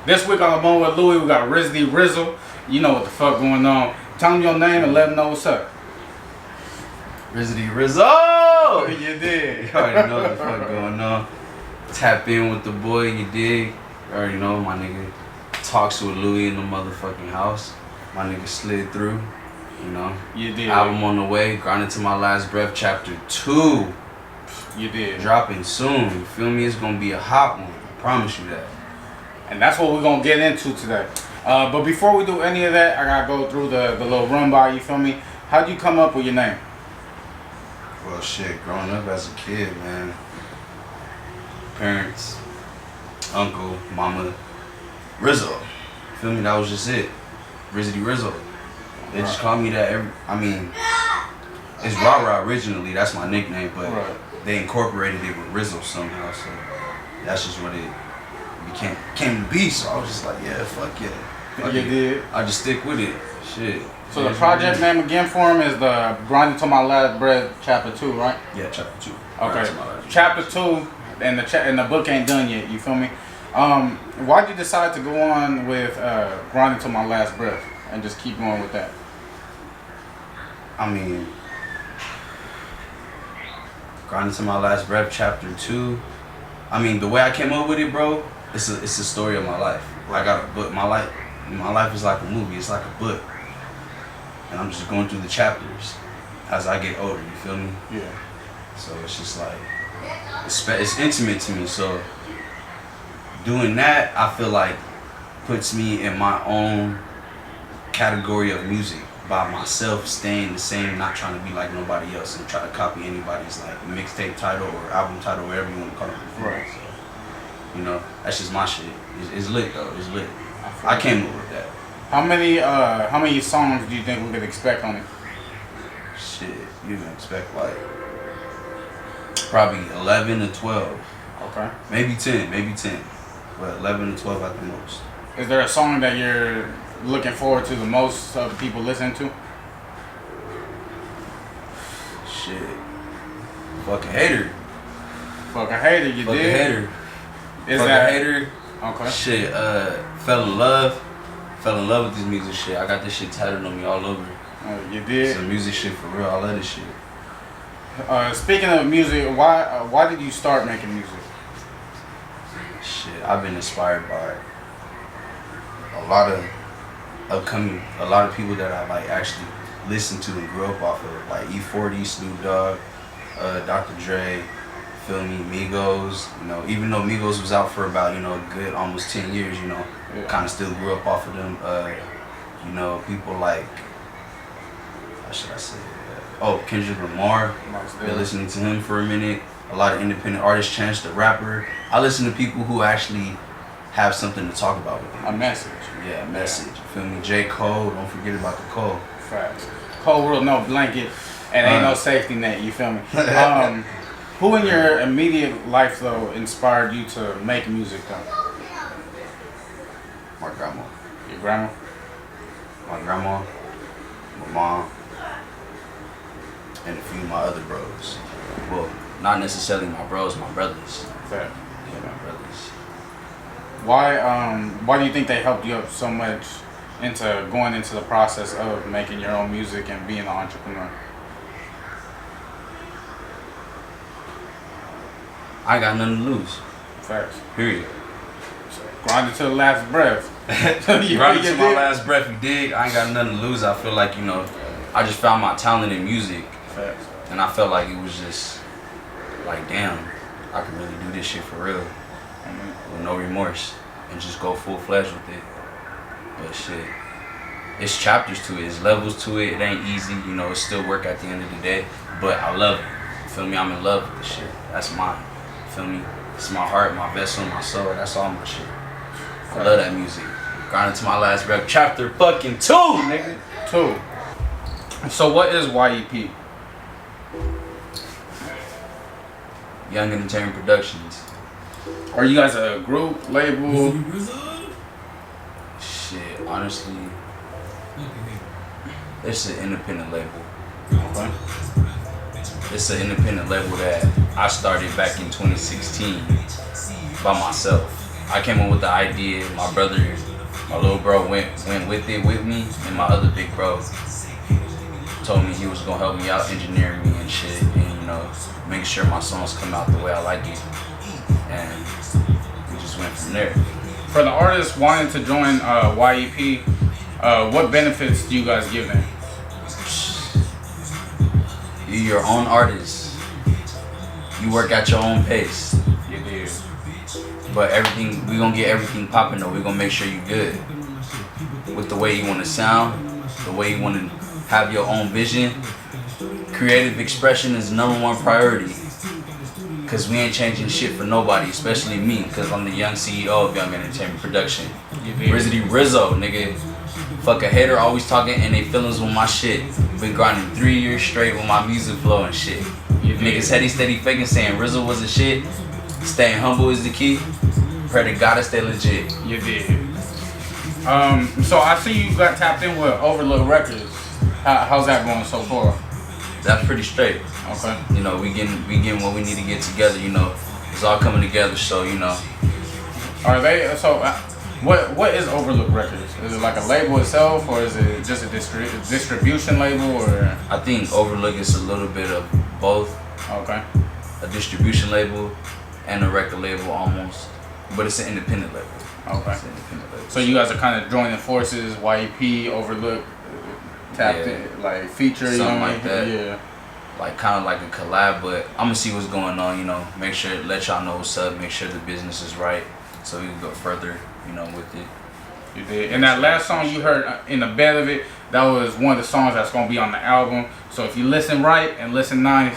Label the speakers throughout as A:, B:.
A: This week on A Moment With Louie, we got Rizzityrizzle. You know what the fuck going on. Tell them your name and let them know what's up.
B: Rizzityrizzle!
A: You did.
B: You already know what the fuck going on. Tap in with the boy, you dig? You already know my nigga talks with Louie in the motherfucking house. My nigga slid through, you know.
A: You did.
B: Album on the way, Grinding to My Last Breath, Chapter 2.
A: You did.
B: Dropping soon, you feel me? It's gonna be a hot one, I promise you that.
A: And that's what we're gonna get into today. But before we do any of that, I gotta go through the little run by, you feel me? How'd you come up with your name?
B: Well, shit, growing up as a kid, man. Parents, uncle, mama, Rizzo. Feel me? That was just it. Rizzityrizzle. They just call me that it's Rah originally, that's my nickname, but they incorporated it with Rizzo somehow, so that's just what it came to be, so I was just like, yeah, fuck yeah. Fuck
A: You
B: it.
A: did.
B: I just stick with it. Shit.
A: So the project name again for him is the Grinding to My Last Breath Chapter 2, right?
B: Yeah, Chapter 2.
A: Okay. Chapter 2, and the book ain't done yet, you feel me? Why'd you decide to go on with Grinding to My Last Breath and just keep going with that?
B: I mean, Grinding to My Last Breath, Chapter 2. I mean, the way I came up with it, bro, it's a story of my life. I got a book. My life is like a movie. It's like a book. And I'm just going through the chapters as I get older, you feel me?
A: Yeah.
B: So it's just like, it's intimate to me. So doing that, I feel like puts me in my own category of music by myself, staying the same, not trying to be like nobody else and try to copy anybody's like mixtape title or album title, whatever you want to call it.
A: Right.
B: So, you know, that's just my shit. It's lit though. It's lit. I came up with that.
A: How many songs do you think we could expect on it?
B: Shit, you can expect like probably 11 to 12.
A: Okay.
B: Maybe 10, but 11 to 12 at the most.
A: Is there a song that you're looking forward to the most of people listening to?
B: Shit. Fuck a hater.
A: Fuck a hater, you
B: Fuck
A: did?
B: a hater.
A: Is
B: Fuck
A: that
B: a hater.
A: Okay.
B: Shit, fell in love with this music shit. I got this shit tatted on me all over.
A: You did?
B: Some music shit for real. I love this shit.
A: Speaking of music, why did you start making music?
B: Shit, I've been inspired by a lot of people that I like actually listened to and grew up off of, like E40, Snoop Dogg, Dr. Dre, feel me, Migos. You know, even though Migos was out for about, you know, a good almost 10 years, you know, kind of still grew up off of them. You know, people like, how should I say? Kendrick Lamar. Been listening to him for a minute. A lot of independent artists, Chance the Rapper. I listen to people who actually have something to talk about with them.
A: A message.
B: Yeah, a message. You feel me? J. Cole. Don't forget about the Cole.
A: Facts. Cold world, no blanket, and ain't no safety net. You feel me? Who in your immediate life though inspired you to make music though?
B: My grandma.
A: Your grandma?
B: My grandma, my mom, and a few of my other bros. Well, not necessarily my bros, my brothers.
A: Fact.
B: Yeah, my brothers.
A: Why do you think they helped you up so much into going into the process of making your own music and being an entrepreneur?
B: I ain't got nothing to lose.
A: Facts.
B: Period.
A: Grinding to the last breath.
B: Grinding to my last breath, you dig? I ain't got nothing to lose. I feel like, you know, I just found my talent in music.
A: Facts.
B: And I felt like it was just like, damn, I can really do this shit for real. With no remorse. And just go full-fledged with it. But shit, it's chapters to it. It's levels to it. It ain't easy. You know, it's still work at the end of the day. But I love it. You feel me? I'm in love with the shit. That's mine. You feel me? It's my heart, my vessel, my soul. That's all my shit. I love that music. Grinding to My Last Breath, Chapter fucking 2, nigga.
A: 2. So what is YEP?
B: Young Entertainment Productions.
A: Are you guys a group, label?
B: Shit, honestly, it's an independent label.
A: Okay.
B: It's an independent label that I started back in 2016 by myself. I came up with the idea. My brother, my little bro went with it with me, and my other big bro told me he was gonna help me out engineering me and shit, and you know, make sure my songs come out the way I like it, and we just went from there.
A: For the artists wanting to join YEP, what benefits do you guys give them?
B: You're your own artist. You work at your own pace.
A: You do.
B: But everything, we gonna get everything popping though. We gonna make sure you good with the way you wanna sound, the way you wanna have your own vision. Creative expression is #1 priority. Cause we ain't changing shit for nobody, especially me. Cause I'm the young CEO of Young Entertainment Production. Rizzityrizzle, nigga. Fuck a hater always talking and they feelings with my shit. Been grinding 3 years straight with my music flow and shit. Niggas heady steady faking saying Rizzo was a shit. Staying humble is the key. Pray to God to stay legit.
A: You did. So I see you got tapped in with Overlook Records. How's that going so far?
B: That's pretty straight.
A: Okay.
B: You know, we getting what we need to get together. You know, it's all coming together. So you know.
A: Are they so? What is Overlook Records? Is it like a label itself, or is it just a distribution label, or?
B: I think Overlook is a little bit of both.
A: Okay.
B: A distribution label and a record label almost, but it's an independent label.
A: Okay.
B: It's an independent label.
A: So you guys are kind of joining forces. YEP, Overlook, tapped in, like feature,
B: something
A: you know,
B: like that.
A: Yeah.
B: Like kind of like a collab, but I'm gonna see what's going on. You know, make sure let y'all know what's up. Make sure the business is right, so we can go further. You know, with it.
A: You did. And that last song you heard in the bed of it, that was one of the songs that's gonna be on the album. So if you listen right and listen nice,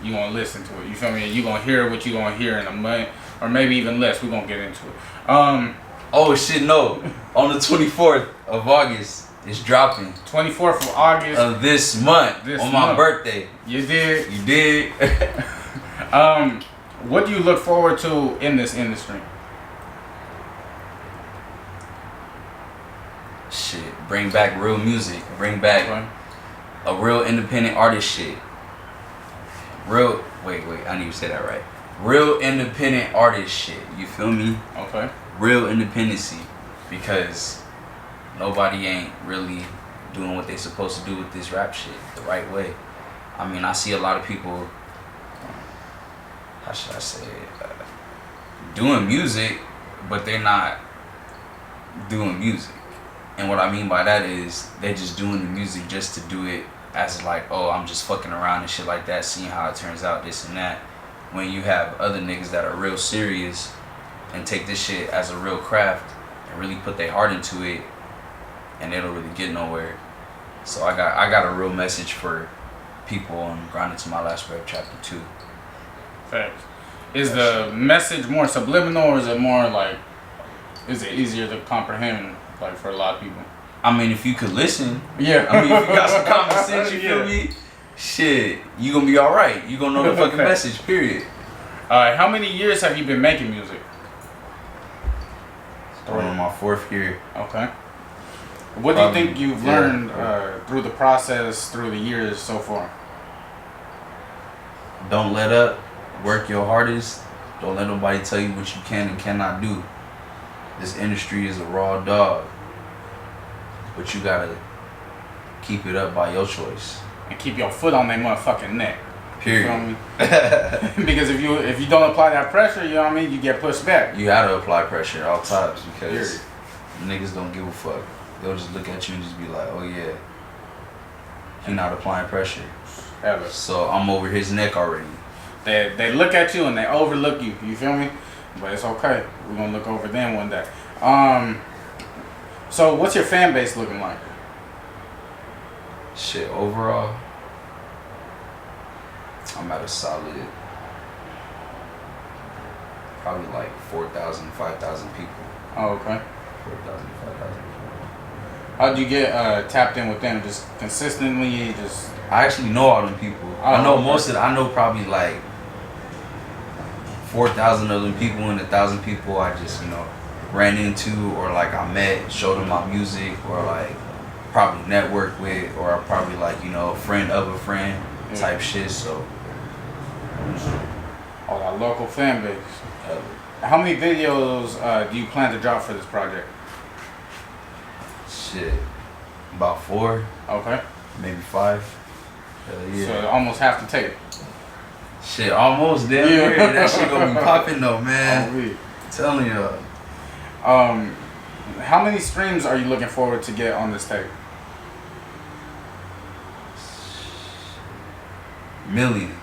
A: you gonna listen to it. You feel me? You gonna hear what you gonna hear in a month, or maybe even less. We gonna get into it.
B: Oh shit! No, on the 24th of August, it's dropping.
A: 24th of August
B: of this month, on my birthday.
A: You did.
B: You did.
A: What do you look forward to in this industry?
B: Shit, bring back real music. Bring back a real independent artist shit. Real, wait, I need to say that right. Real independent artist shit. You feel me?
A: Okay.
B: Real independency, because nobody ain't really doing what they supposed to do with this rap shit the right way. I mean, I see a lot of people. How should I say it? Doing music, but they're not doing music. And what I mean by that is they're just doing the music just to do it as like, oh, I'm just fucking around and shit like that, seeing how it turns out, this and that. When you have other niggas that are real serious and take this shit as a real craft and really put their heart into it, and they don't really get nowhere. So I got a real message for people on Grinding to My Last Breath Chapter 2.
A: Facts. Is the message more subliminal, or is it more like, is it easier to comprehend? Like for a lot of people.
B: I mean, if you could listen.
A: Yeah.
B: I mean, if you got some common sense, you feel me? Shit, you gonna be alright. You gonna know the fucking message, period.
A: How many years have you been making music?
B: Starting on my 4th year.
A: Okay. What do you think you've learned through the process, through the years so far?
B: Don't let up. Work your hardest. Don't let nobody tell you what you can and cannot do. This industry is a raw dog, but you gotta keep it up by your choice.
A: And keep your foot on that motherfucking neck.
B: Period.
A: You feel me? Because if you don't apply that pressure, you know what I mean, you get pushed back.
B: You gotta apply pressure at all times, because niggas don't give a fuck. They'll just look at you and just be like, oh yeah, he not applying pressure.
A: Ever.
B: So I'm over his neck already.
A: They look at you and they overlook you. You feel me? But it's okay. We're gonna look over them one day. So what's your fan base looking like?
B: Shit, overall, I'm at a solid, probably like 4,000, 5,000 people.
A: Oh, okay.
B: 4,000, 5,000 people.
A: How'd you get tapped in with them? Just consistently, just.
B: I actually know all them people. I know most of. I know probably like 4,000 of them people, and 1,000 people I just ran into, or like I met, showed them my music, or like probably networked with, or I probably like a friend of a friend type shit. So
A: all that local fan base. How many videos do you plan to drop for this project?
B: Shit, about 4,
A: Okay.
B: maybe 5. Hell yeah.
A: So almost half the tape.
B: Shit, almost damn
A: Yeah.
B: near. That shit gonna be popping though, man.
A: Oh, we.
B: Telling y'all.
A: How many streams are you looking forward to get on this tape?
B: Million.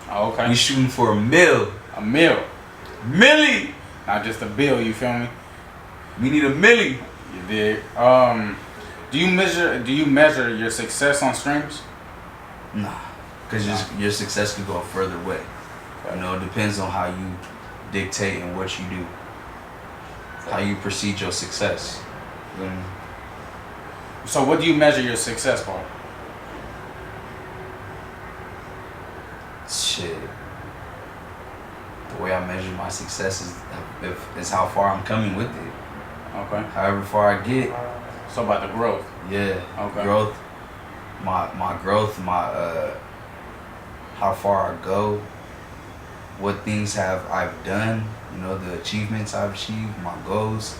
A: Oh, okay.
B: We shooting for a mil.
A: A mil.
B: Millie.
A: Not just a bill, you feel me?
B: We need a millie.
A: You dig. Do you measure your success on streams?
B: Nah. Cause your success could go a further way. You know, it depends on how you dictate and what you do. How you perceive your success.
A: So what do you measure your success by?
B: Shit. The way I measure my success is how far I'm coming with it.
A: Okay.
B: However far I get.
A: So about the growth.
B: Yeah.
A: Okay.
B: Growth. My growth, how far I go, what things I've done, you know, the achievements I've achieved, my goals.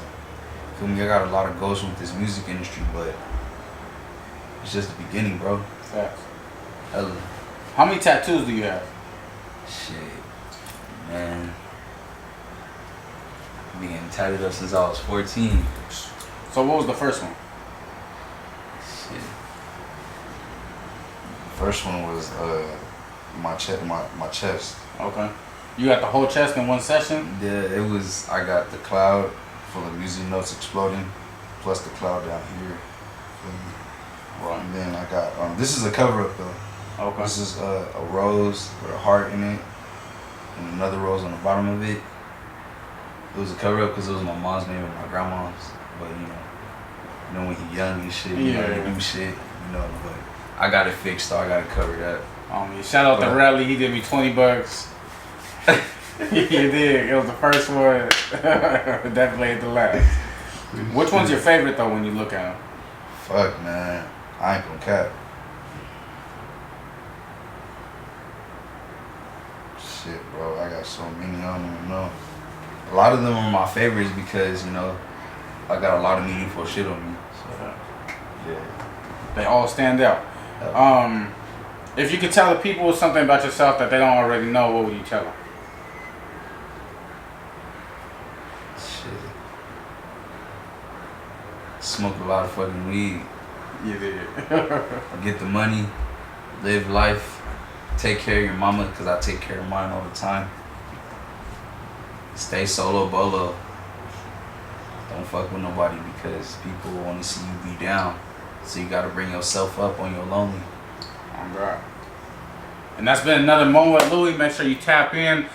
B: Feel me? I got a lot of goals with this music industry, but it's just the beginning, bro.
A: Facts.
B: Hella.
A: How many tattoos do you have?
B: Shit, man. Being tatted up since I was 14.
A: So what was the first one?
B: Shit. First one was my chest.
A: Okay. You got the whole chest in one session?
B: Yeah, it was. I got the cloud full of music notes exploding, plus the cloud down here.
A: Right.
B: And then I got this is a cover up though.
A: Okay.
B: This is a rose with a heart in it, and another rose on the bottom of it. It was a cover up because it was my mom's name and my grandma's. But you know when you're young and shit, you know you do shit, you know. But I got it fixed, so I got it covered up.
A: Shout out to Rally. He did me $20. He did. It was the first one. Definitely the last. Which one's your favorite though when you look at them?
B: Fuck man, I ain't gonna cap. Shit, bro, I got so many. I don't even know. A lot of them are my favorites because you know I got a lot of meaningful shit on me. So yeah,
A: They all stand out. If you could tell the people something about yourself that they don't already know, what would you tell them?
B: Shit. Smoke a lot of fucking weed.
A: You did.
B: Get the money. Live life. Take care of your mama, because I take care of mine all the time. Stay solo bolo. Don't fuck with nobody because people want to see you be down. So you got to bring yourself up on your lonely.
A: All right. And that's been another Moment with Louie. Make sure you tap in.